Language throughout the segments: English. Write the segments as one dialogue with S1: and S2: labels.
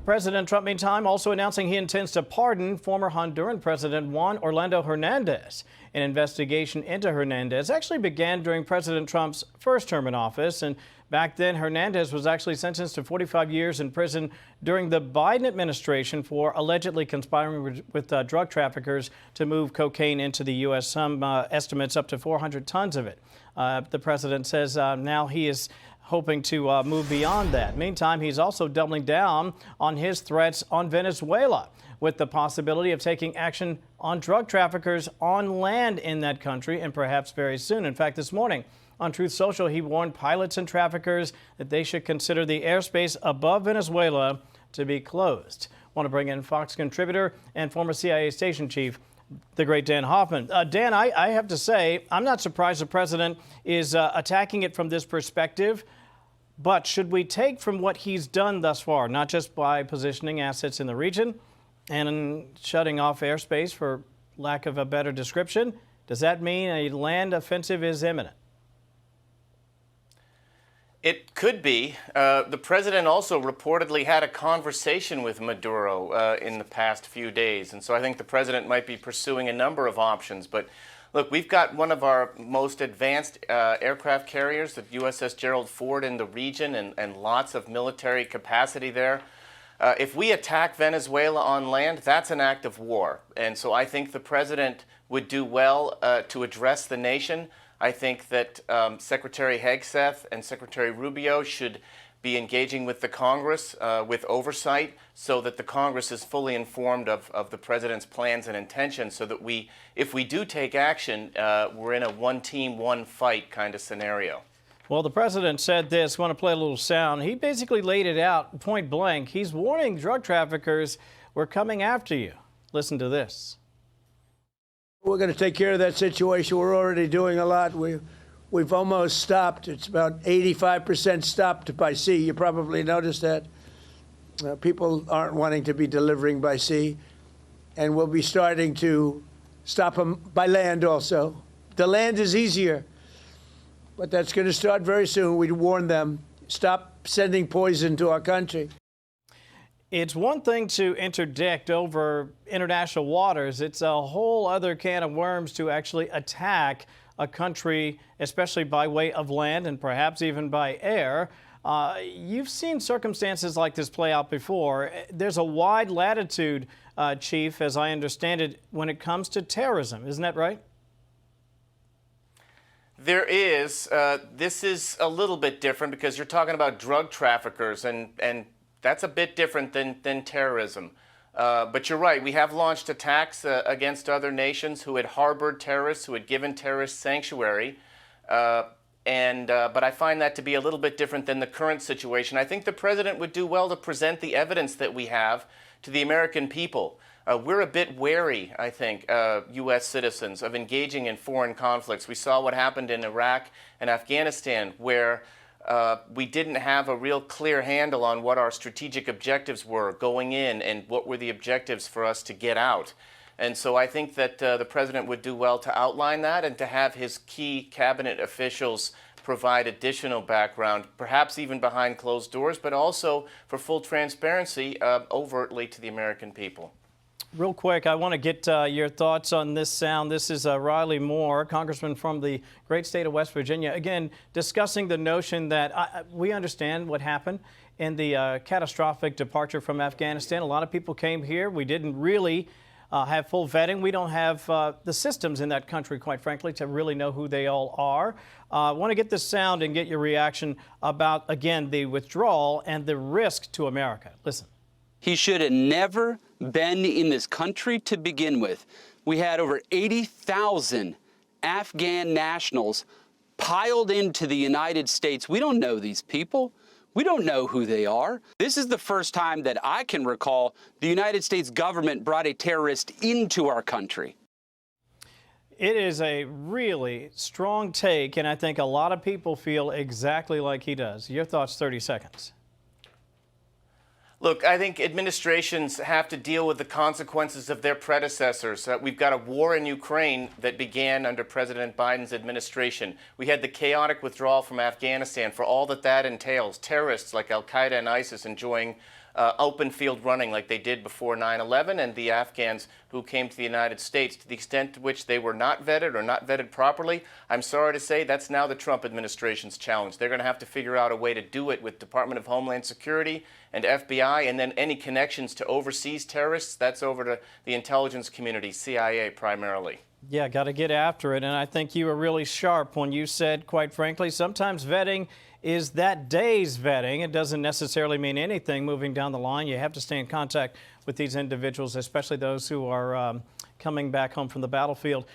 S1: President Trump, meantime, also announcing he intends to pardon former Honduran President Juan Orlando Hernandez. An investigation into Hernandez actually began during President Trump's first term in office, and back then Hernandez was actually sentenced to 45 years in prison during the Biden administration for allegedly conspiring with drug traffickers to move cocaine into the U.S. Some estimates up to 400 tons of it. The president says now he is hoping to move beyond that. Meantime, he's also doubling down on his threats on Venezuela, with the possibility of taking action on drug traffickers on land in that country, and perhaps very soon. In fact, this morning on Truth Social, he warned pilots and traffickers that they should consider the airspace above Venezuela to be closed. I want to bring in Fox contributor and former CIA station chief, the great Dan Hoffman. Dan, I have to say, I'm not surprised the president is attacking it from this perspective, but should we take from what he's done thus far, not just by positioning assets in the region and shutting off airspace, for lack of a better description, does that mean a land offensive is imminent?
S2: It could be. The president also reportedly had a conversation with Maduro in the past few days. And so I think the president might be pursuing a number of options. But look, we've got one of our most advanced aircraft carriers, the USS Gerald Ford, in the region, and lots of military capacity there. If we attack Venezuela on land, that's an act of war. And so I think the president would do well to address the nation. I think that Secretary Hegseth and Secretary Rubio should be engaging with the Congress with oversight, so that the Congress is fully informed of the president's plans and intentions, so that if we do take action, we're in a one team, one fight kind of scenario.
S1: Well, the president said this. I want to play a little sound. He basically laid it out point blank. He's warning drug traffickers, we're coming after you. Listen to this.
S3: We're going to take care of that situation. We're already doing a lot. We've almost stopped. It's about 85% stopped by sea. You probably noticed that. People aren't wanting to be delivering by sea. And we'll be starting to stop them by land also. The land is easier, but that's going to start very soon. We warn them, stop sending poison to our country.
S1: It's one thing to interdict over international waters. It's a whole other can of worms to actually attack a country, especially by way of land and perhaps even by air. You've seen circumstances like this play out before. There's a wide latitude, Chief, as I understand it, when it comes to terrorism. Isn't that right?
S2: There is. This is a little bit different because you're talking about drug traffickers, and that's a bit different than terrorism. But you're right. We have launched attacks against other nations who had harbored terrorists, who had given terrorists sanctuary. But I find that to be a little bit different than the current situation. I think the president would do well to present the evidence that we have to the American people. We're a bit wary, I think, U.S. citizens, of engaging in foreign conflicts. We saw what happened in Iraq and Afghanistan, where we didn't have a real clear handle on what our strategic objectives were going in and what were the objectives for us to get out. And so I think that the president would do well to outline that and to have his key cabinet officials provide additional background, perhaps even behind closed doors, but also for full transparency overtly to the American people.
S1: Real quick, I want to get your thoughts on this sound. This is Riley Moore, congressman from the great state of West Virginia, again, discussing the notion that we understand what happened in the catastrophic departure from Afghanistan. A lot of people came here. We didn't really have full vetting. We don't have the systems in that country, quite frankly, to really know who they all are. I want to get this sound and get your reaction about, again, the withdrawal and the risk to America. Listen.
S4: He should have never been in this country to begin with. We had over 80,000 Afghan nationals piled into the United States. We don't know these people. We don't know who they are. This is the first time that I can recall the United States government brought a terrorist into our country.
S1: It is a really strong take, and I think a lot of people feel exactly like he does. Your thoughts, 30 seconds.
S2: Look, I think administrations have to deal with the consequences of their predecessors. We've got a war in Ukraine that began under President Biden's administration. We had the chaotic withdrawal from Afghanistan for all that entails. Terrorists like Al-Qaeda and ISIS enjoying open field running like they did before 9/11, and the Afghans who came to the United States, to the extent to which they were not vetted or not vetted properly, I'm sorry to say that's now the Trump administration's challenge. They're going to have to figure out a way to do it with Department of Homeland Security and FBI, and then any connections to overseas terrorists, that's over to the intelligence community, CIA primarily.
S1: Yeah, got to get after it. And I think you were really sharp when you said, quite frankly, sometimes vetting is that day's vetting. It doesn't necessarily mean anything moving down the line. You have to stay in contact with these individuals, especially those who are coming back home from the battlefield.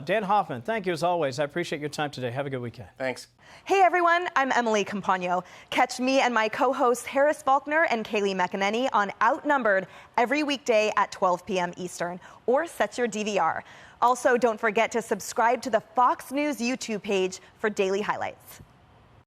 S1: Dan Hoffman, thank you as always. I appreciate your time today. Have a good weekend.
S2: Thanks.
S5: Hey everyone, I'm Emily Campagno. Catch me and my co-hosts Harris Faulkner and Kaylee McEnany on Outnumbered every weekday at 12 p.m. Eastern, or set your DVR. Also, don't forget to subscribe to the Fox News YouTube page for daily highlights.